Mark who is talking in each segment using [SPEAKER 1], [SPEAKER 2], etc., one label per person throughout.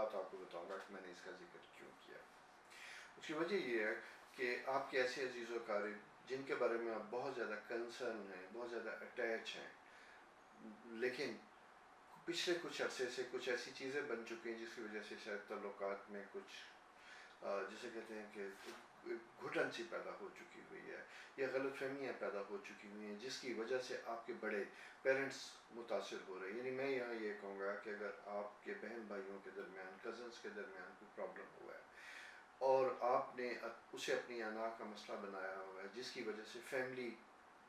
[SPEAKER 1] بات آپ کو بتاؤں گا کہ میں نے اس کا ذکر کیوں کیا. اس کی وجہ یہ ہے کہ آپ کے ایسے عزیز و اقارب جن کے بارے میں آپ بہت زیادہ کنسرن ہیں، بہت زیادہ اٹیچ ہیں، لیکن پچھلے کچھ عرصے سے کچھ ایسی چیزیں بن چکی ہیں جس کی وجہ سے شاید تعلقات میں کچھ جسے کہتے ہیں کہ گھٹن سی پیدا ہو چکی ہوئی ہے یا غلط فہمیاں پیدا ہو چکی ہوئی ہیں، جس کی وجہ سے آپ کے بڑے پیرنٹس متاثر ہو رہے ہیں. یعنی میں یہاں یہ کہوں گا کہ اگر آپ کے بہن بھائیوں کے درمیان، کزنس کے درمیان کوئی پرابلم ہوا ہے اور آپ نے اسے اپنی انا کا مسئلہ بنایا ہوا ہے جس کی وجہ سے فیملی،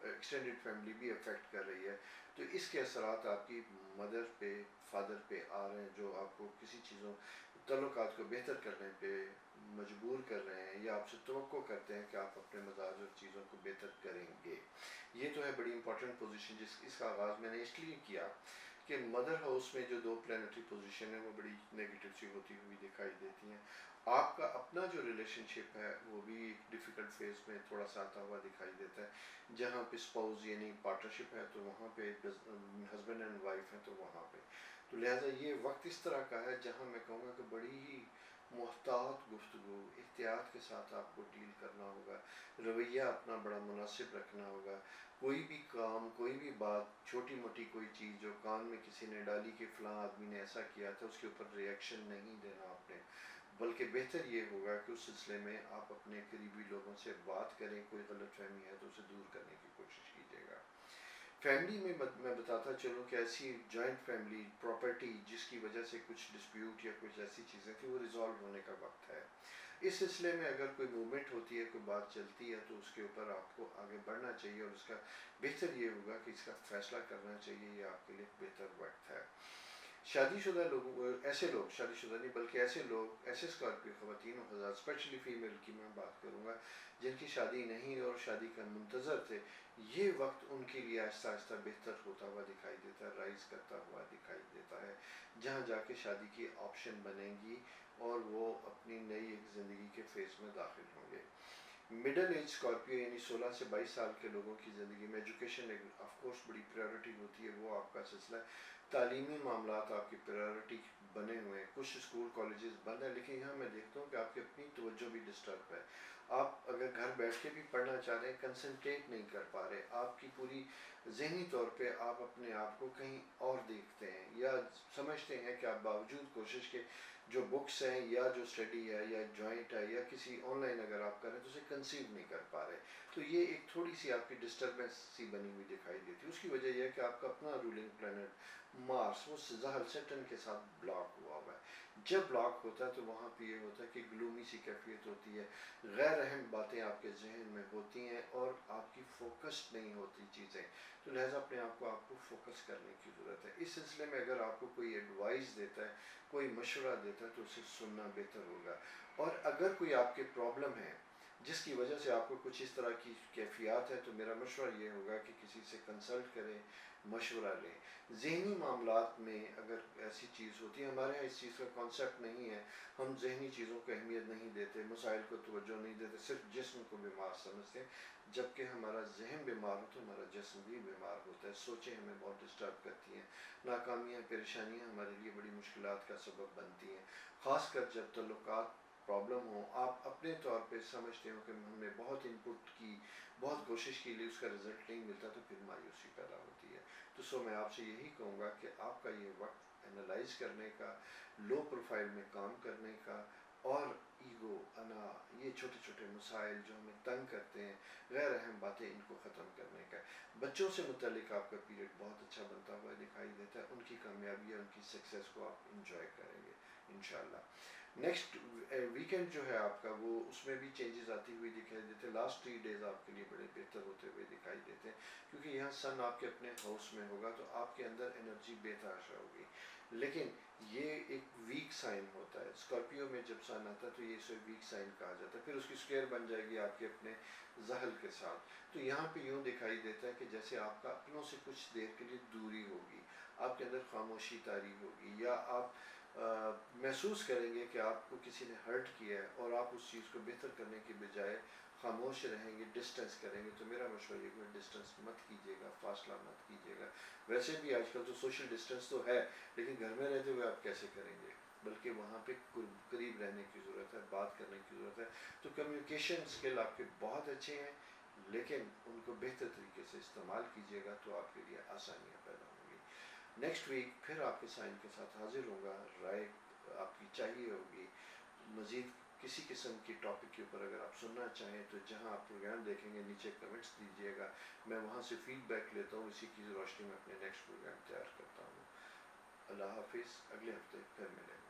[SPEAKER 1] ایکسٹینڈڈ فیملی بھی افیکٹ کر رہی ہے، تو اس کے اثرات آپ کی مدر پہ، فادر پہ آ رہے ہیں، جو آپ کو کسی چیزوں، تعلقات کو بہتر کرنے پہ مجبور کر رہے ہیں یا آپ سے توقع کرتے ہیں کہ آپ اپنے مزاج اور چیزوں کو بہتر کریں گے. یہ تو ہے بڑی امپورٹنٹ پوزیشن اس کا آغاز میں نے اس لیے کیا کہ مدر ہاؤس میں جو 2 پلانٹری پوزیشن ہیں وہ بڑی نیگیٹو سی ہوتی ہوئی دکھائی دیتی ہیں. آپ کا اپنا جو ریلیشن شپ ہے وہ بھی ایک ڈیفیکلٹ فیز میں تھوڑا سا آتا ہوا دکھائی دیتا ہے. جہاں پہ اسپاؤز یعنی پارٹنرشپ ہے تو وہاں پہ ہسبینڈ اینڈ وائف ہیں تو وہاں پہ، تو لہٰذا یہ وقت اس طرح کا ہے جہاں میں کہوں گا کہ بڑی ہی محتاط گفتگو، احتیاط کے ساتھ آپ کو ڈیل کرنا ہوگا، رویہ اپنا بڑا مناسب رکھنا ہوگا. کوئی بھی کام، کوئی بھی بات، چھوٹی موٹی کوئی چیز جو کان میں کسی نے ڈالی کہ فلاں آدمی نے ایسا کیا تھا، اس کے اوپر ریئیکشن نہیں دینا آپ نے، بلکہ بہتر یہ ہوگا کہ اس سلسلے میں آپ اپنے قریبی لوگوں سے بات کریں. کوئی غلط فہمی ہے تو اسے دور کرنے کی کوشش کیجیے گا. فیملی میں میں بتاتا چلوں کہ ایسی جوائنٹ فیملی پراپرٹی جس کی وجہ سے کچھ ڈسپیوٹ یا کچھ ایسی چیزیں تھیں وہ ریزالو ہونے کا وقت ہے. اس سلسلے میں اگر کوئی موومنٹ ہوتی ہے، کوئی بات چلتی ہے، تو اس کے اوپر آپ کو آگے بڑھنا چاہیے اور اس کا بہتر یہ ہوگا کہ اس کا فیصلہ کرنا چاہیے. یہ آپ کے لیے بہتر وقت ہے. شادی شدہ لوگوں، ایسے لوگ، شادی شدہ نہیں بلکہ ایسے لوگ، ایسے اسکارپیو خواتین و حضرات، اسپیشلی فیمیل کی میں بات کروں گا جن کی شادی نہیں اور شادی کا منتظر تھے، یہ وقت ان کے لیے آہستہ آہستہ بہتر ہوتا ہوا دکھائی دیتا ہے، رائز کرتا ہوا دکھائی دیتا ہے، جہاں جا کے شادی کی آپشن بنیں گی اور وہ اپنی نئی ایک زندگی کے فیز میں داخل ہوں گے. مڈل ایج اسکارپیو یعنی 16 سے 22 سال کے لوگوں کی زندگی میں ایجوکیشن آف کورس بڑی پریورٹی ہوتی ہے، وہ آپ کا سلسلہ ہے. تعلیمی معاملات آپ کی پریورٹی بنے ہوئے ہیں. کچھ اسکول کالجز بند ہیں، لیکن یہاں میں دیکھتا ہوں کہ آپ کی اپنی توجہ بھی ڈسٹرب ہے. آپ اگر گھر بیٹھ کے بھی پڑھنا چاہ رہے ہیں، کنسنٹریٹ نہیں کر پا رہے. آپ کی پوری ذہنی طور پہ آپ اپنے آپ کو کہیں اور دیکھتے ہیں یا سمجھتے ہیں کہ آپ باوجود کوشش کے جو بکس ہیں یا جو اسٹڈی ہے یا جوائنٹ ہے یا کسی آن لائن اگر آپ کریں تو اسے کنسیو نہیں کر پا رہے. تو یہ ایک تھوڑی سی آپ کی ڈسٹربنس سی بنی ہوئی دکھائی دیتی ہے. اس کی وجہ یہ ہے کہ آپ کا اپنا رولنگ پلانٹ مارس وہ زحل سیٹرن کے ساتھ بلاک ہوا ہوا ہے. جب بلاک ہوتا ہے تو وہاں پہ یہ ہوتا ہے کہ گلومی سی کیفیت ہوتی ہے، غیر اہم باتیں آپ کے ذہن میں ہوتی ہیں اور آپ کی فوکس نہیں ہوتی چیزیں. تو لہٰذا اپنے آپ کو فوکس کرنے کی ضرورت ہے. اس سلسلے میں اگر آپ کو کوئی ایڈوائز دیتا ہے، کوئی مشورہ دیتا ہے تو اسے سننا بہتر ہوگا. اور اگر کوئی آپ کے پرابلم ہے جس کی وجہ سے آپ کو کچھ اس طرح کی کیفیات ہے تو میرا مشورہ یہ ہوگا کہ کسی سے کنسلٹ کریں، مشورہ لیں. ذہنی معاملات میں اگر ایسی چیز ہوتی ہے، ہمارے یہاں اس چیز کا کانسیپٹ نہیں ہے، ہم ذہنی چیزوں کو اہمیت نہیں دیتے، مسائل کو توجہ نہیں دیتے، صرف جسم کو بیمار سمجھتے ہیں. جبکہ ہمارا ذہن بیمار ہو تو ہمارا جسم بھی بیمار ہوتا ہے. سوچیں ہمیں بہت ڈسٹرب کرتی ہیں، ناکامیاں، پریشانیاں ہمارے لیے بڑی مشکلات کا سبب بنتی ہیں. خاص کر جب تعلقات پرابلم ہو، آپ اپنے طور پہ سمجھتے ہو کہ ہم نے بہت ان پٹ کی، بہت کوشش کی، لیے اس کا رزلٹ نہیں ملتا تو پھر مایوسی پیدا ہوتی ہے. تو میں آپ سے یہی کہوں گا کہ آپ کا یہ وقت انالائز کرنے کا، لو پروفائل میں کام کرنے کا اور ایگو، انا، یہ چھوٹے چھوٹے مسائل جو ہمیں تنگ کرتے ہیں، غیر اہم باتیں، ان کو ختم کرنے کا. بچوں سے متعلق آپ کا پیریڈ بہت اچھا بنتا ہوا دکھائی دیتا ہے. ان کی کامیابی اور ان کی سکسیس کو آپ انجوائے کریں گے انشاءاللہ. نیکسٹ ویکینڈ جو ہے آپ کا، وہ اس میں بھی چینجز آتی ہوئی دکھائی دیتے ہیں. لاسٹ 3 ڈیز آپ کے لیے بڑے بہتر ہوتے ہوئے دکھائی دیتے ہیں کیونکہ یہاں سن آپ کے اپنے ہاؤس میں ہوگا تو آپ کے اندر انرجی بے تحاشا ہوگی. لیکن یہ ایک ویک سائن ہوتا ہے. اسکارپیو میں جب سن آتا ہے تو یہ اسے ویک سائن کہا جاتا ہے. پھر اس کی اسکوئر بن جائے گی آپ کے اپنے زحل کے ساتھ. تو یہاں پہ یوں دکھائی دیتا ہے کہ جیسے آپ کا اپنوں سے کچھ دیر کے لیے دوری ہوگی، آپ کے اندر خاموشی طاری ہوگی، یا آپ محسوس کریں گے کہ آپ کو کسی نے ہرٹ کیا ہے اور آپ اس چیز کو بہتر کرنے کے بجائے خاموش رہیں گے، ڈسٹنس کریں گے. تو میرا مشورہ یہ کہ ڈسٹنس مت کیجیے گا، فاصلہ مت کیجیے گا. ویسے بھی آج کل تو سوشل ڈسٹنس تو ہے، لیکن گھر میں رہتے ہوئے آپ کیسے کریں گے؟ بلکہ وہاں پہ قریب رہنے کی ضرورت ہے، بات کرنے کی ضرورت ہے. تو کمیونیکیشن اسکل آپ کے بہت اچھے ہیں، لیکن ان کو بہتر طریقے سے استعمال کیجیے گا تو آپ کے لیے آسانیاں پیدا ہوں گی. نیکسٹ ویک پھر آپ کے سائن کے ساتھ حاضر ہوں گا. رائے آپ کی چاہیے ہوگی. مزید کسی قسم کی ٹاپک کے اوپر اگر آپ سننا چاہیں تو جہاں آپ پروگرام دیکھیں گے نیچے کمنٹس دیجیے گا، میں وہاں سے فیڈ بیک لیتا ہوں، اسی کی روشنی میں اپنے نیکسٹ پروگرام تیار کرتا ہوں. اللہ حافظ، اگلے ہفتے پھر ملیں.